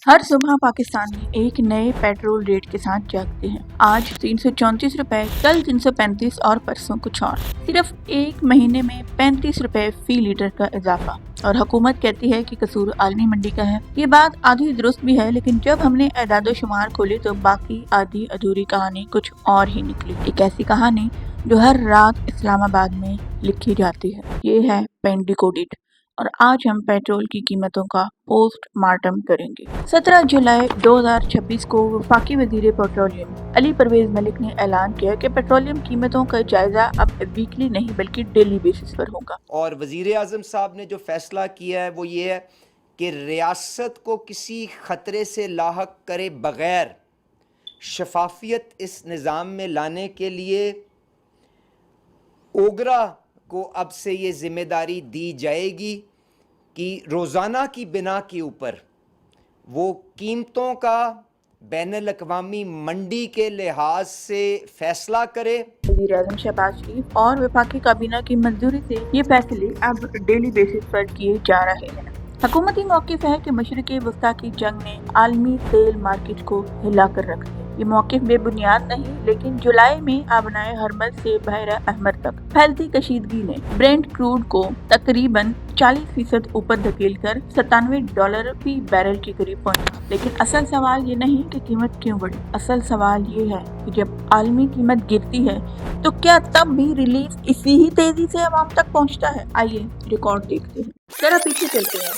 हर सुबह पाकिस्तानी एक नए पेट्रोल रेट के साथ जागते हैं। आज 334 रुपए, कल 335 और परसों कुछ और। सिर्फ एक महीने में 35 रुपए फी लीटर का इजाफा। और हुकूमत कहती है कि कसूर आलमी मंडी का है। ये बात आधी दुरुस्त भी है, लेकिन जब हमने एदादो शुमार खोले तो बाकी आधी अधूरी कहानी कुछ और ही निकली। एक ऐसी कहानी जो हर रात इस्लामाबाद में लिखी जाती है। ये है पेंडिकोडिड। और आज हम पेट्रोल की कीमतों का पोस्ट मार्टम करेंगे। 17 जुलाई 2026 को वफाकी वजीर पेट्रोलियम अली परवेज मलिक ने ऐलान किया कि पेट्रोलियम कीमतों का जायजा अब वीकली नहीं बल्कि डेली बेसिस पर होगा। और वजीर आज़म साहब ने जो फैसला किया है वो ये है कि रियासत को किसी ख़तरे से लाहक करे बग़ैर शफाफियत इस निज़ाम में लाने के लिए ओगरा को अब से ये ज़िम्मेदारी दी जाएगी कि रोज़ाना की बिना के ऊपर वो कीमतों का बैनुल अक़वामी मंडी के लिहाज से फैसला करे। वज़ीर आज़म शहबाज शरीफ और वफाकी काबीना की मंजूरी से ये फैसले अब डेली बेसिस पर किए जा रहे हैं। हुकूमती मौक़िफ़ है कि मशरिक़ वस्ता की जंग ने आलमी तेल मार्केट को हिला कर रख दिया। ये मौक़िफ़ बेबुनियाद नहीं, लेकिन जुलाई में आबनाए हरमज़ से बहरा अहमर तक फैलती कशीदगी ने ब्रेंट क्रूड को तकरीबन 40% ऊपर धकेल कर $97 फी बैरल के करीब पहुंचा। लेकिन असल सवाल ये नहीं कि कीमत क्यों बढ़ी। असल सवाल ये है कि जब आलमी कीमत गिरती है तो क्या तब भी रिलीफ इसी ही तेजी से अवाम तक पहुंचता है? आइए रिकॉर्ड देखते हैं। जरा पीछे चलते हैं।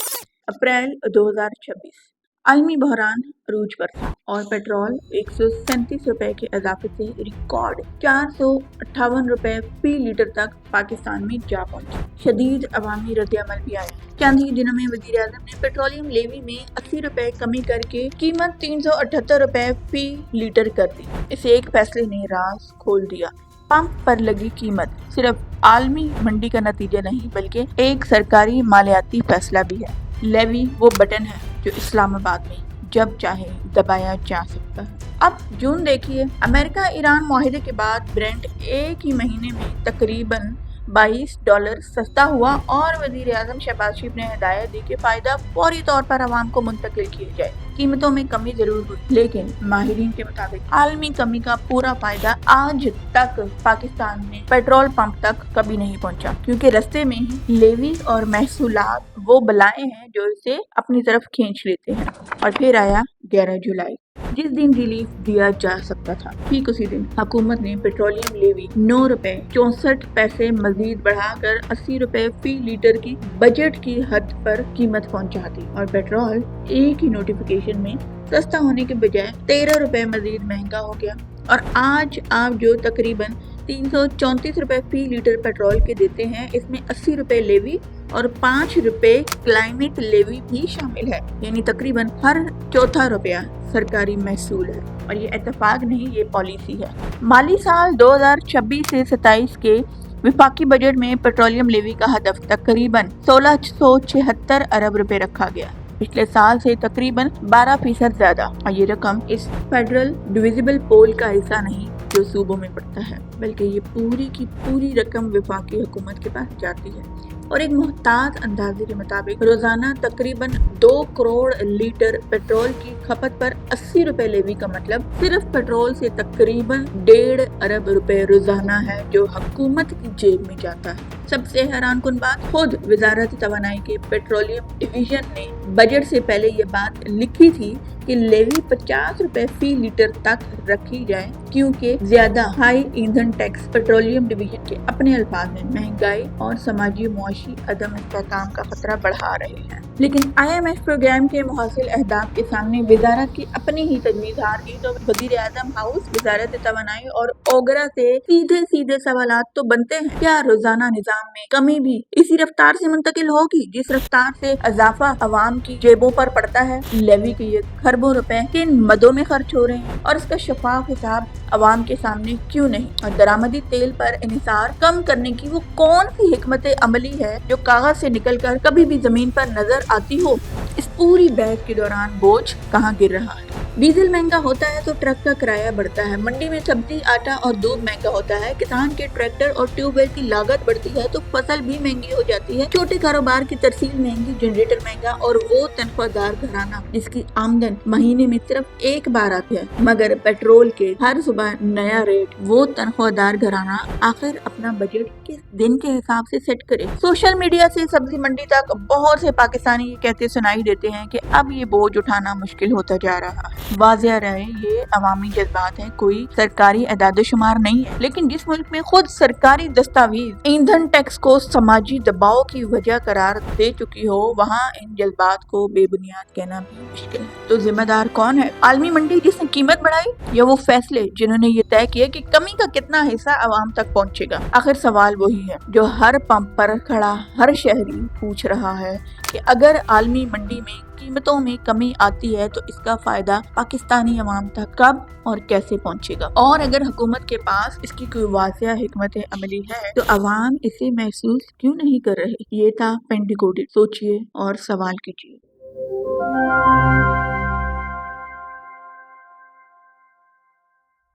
अप्रैल 2026 आलमी बहरान अरूज पर था और पेट्रोल 137 रुपए के इजाफे से रिकॉर्ड 458 रुपए फी लीटर तक पाकिस्तान में जा पहुंचा। शदीद अवामी रद्द-ए-अमल भी आया। चंद ही दिनों में वज़ीर आज़म ने पेट्रोलियम लेवी में 80 रुपए कमी करके कीमत 378 रुपए फी लीटर कर दी। इस एक फैसले ने राज खोल दिया। पंप पर लगी कीमत सिर्फ आलमी मंडी का नतीजा नहीं बल्कि एक सरकारी मालियाती फैसला भी है। लेवी वो बटन है जो इस्लामाबाद में जब चाहे दबाया जा सकता है। अब जून देखिए, अमेरिका ईरान मुआहिदे के बाद ब्रेंट एक ही महीने में तकरीबन $22 सस्ता हुआ और वज़ीर आज़म शहबाज शरीफ ने हिदायत दी कि फायदा फौरी तौर पर आवाम को मुंतकिल किया जाए। कीमतों में कमी जरूर हुई, लेकिन माहिरीन के मुताबिक आलमी कमी का पूरा फायदा आज तक पाकिस्तान में पेट्रोल पंप तक कभी नहीं पहुंचा, क्योंकि रास्ते में ही लेवी और महसूलात वो बलाएं हैं जो इसे अपनी तरफ खींच लेते हैं। और फिर आया 11 जुलाई, जिस दिन रिलीफ दिया जा सकता था। ठीक उसी दिन हुकूमत ने पेट्रोलियम लेवी 9 रुपए 64 पैसे मजीद बढ़ाकर 80 रुपए फी लीटर की बजट की हद पर कीमत पहुंचा दी और पेट्रोल एक ही नोटिफिकेशन में सस्ता होने के बजाय 13 रुपए मजीद महंगा हो गया। और आज आप जो तकरीबन 334 रुपए फी लीटर पेट्रोल के देते हैं, इसमें 80 रुपए लेवी और 5 रुपए क्लाइमेट लेवी भी शामिल है, यानी तकरीबन हर चौथा रुपया सरकारी महसूल है। और ये इत्तेफाक नहीं, ये पॉलिसी है। माली साल 2026 से 27 के विफाकी बजट में पेट्रोलियम लेवी का हदफ तकरीबन 1676 अरब रुपए रखा गया, पिछले साल से तकरीबन 12% ज्यादा। और ये रकम इस फेडरल डिविजिबल पोल का हिस्सा नहीं जो सूबों में पड़ता है, बल्कि ये पूरी की पूरी रकम वफाकी हुकूमत के पास जाती है। और एक मुहतात अंदाजे के मुताबिक रोजाना तकरीबन 2 करोड़ लीटर पेट्रोल की खपत पर 80 रुपए लेवी का मतलब सिर्फ पेट्रोल से तकरीबन 1.5 अरब रुपए रोजाना है जो हुकूमत की जेब में जाता है। सबसे हैरान कुन बात, खुद वजारत तवानाई के पेट्रोलियम डिवीजन ने बजट से पहले ये बात लिखी थी कि लेवी 50 रुपए फी लीटर तक रखी जाए, क्योंकि ज्यादा हाई ईंधन टैक्स पेट्रोलियम डिवीजन के अपने अल्फाज में महंगाई और समाजी मुआशी अदम इस्तेहकाम का खतरा बढ़ा रहे हैं। लेकिन IMF प्रोग्राम के मुहासिल अहदाफ के सामने वजारत की अपनी ही तजवीज़ हार गई तो वज़ीर आज़म हाउस, वजारत तवानाई और ओगरा से सीधे सवालात तो बनते हैं। क्या रोजाना निजाम में कमी भी इसी रफ्तार से मुंतकिल होगी जिस रफ्तार से इजाफा अवाम की जेबों पर पड़ता है? लेवी के ये खरबों रुपए किन मदों में खर्च हो रहे हैं और इसका शफाफ हिसाब अवाम के सामने क्यों नहीं? और दरामदी तेल पर इन्हिसार कम करने की वो कौन सी हिकमत अमली है जो कागज से निकलकर कभी भी जमीन पर नजर आती हो? इस पूरी बहस के दौरान बोझ कहाँ गिर रहा है? डीजल महंगा होता है तो ट्रक का किराया बढ़ता है, मंडी में सब्जी, आटा और दूध महंगा होता है, किसान के ट्रैक्टर और ट्यूबवेल की लागत बढ़ती है तो फसल भी महंगी हो जाती है, छोटे कारोबार की तरसील महंगी, जनरेटर महंगा और वो तनख्वाहदार घराना जिसकी आमदन महीने में सिर्फ एक बार आती है मगर पेट्रोल के हर सुबह नया रेट, वो तनख्वाहदार घराना आखिर अपना बजट किस दिन के हिसाब से सेट करे। सोशल मीडिया से सब्जी मंडी तक बहुत से पाकिस्तानी ये कहते सुनाई देते हैं कि अब ये बोझ उठाना मुश्किल होता जा रहा है। वाज़िया रहे ये अवामी जज्बात हैं, कोई सरकारी एदाद शुमार नहीं है, लेकिन जिस मुल्क में खुद सरकारी दस्तावेज ईंधन टैक्स को समाजी दबाव की वजह करार दे चुकी हो, वहाँ इन जज्बात को बेबुनियाद कहना भी मुश्किल है। तो जिम्मेदार कौन है? आलमी मंडी जिसने कीमत बढ़ाई या वो फैसले जिन्होंने ये तय किया कि कमी का कितना हिस्सा अवाम तक पहुँचेगा? आखिर सवाल वही है जो हर पंप पर खड़ा हर शहरी पूछ रहा है कि अगर आलमी मंडी में कीमतों में कमी आती है तो इसका फायदा पाकिस्तानी अवाम तक कब और कैसे पहुंचेगा, और अगर हुकूमत के पास इसकी कोई वाज़िया हिकमत अमली है तो अवाम इसे महसूस क्यों नहीं कर रहे। ये था पेंडिकोडेड, सोचिए और सवाल कीजिए।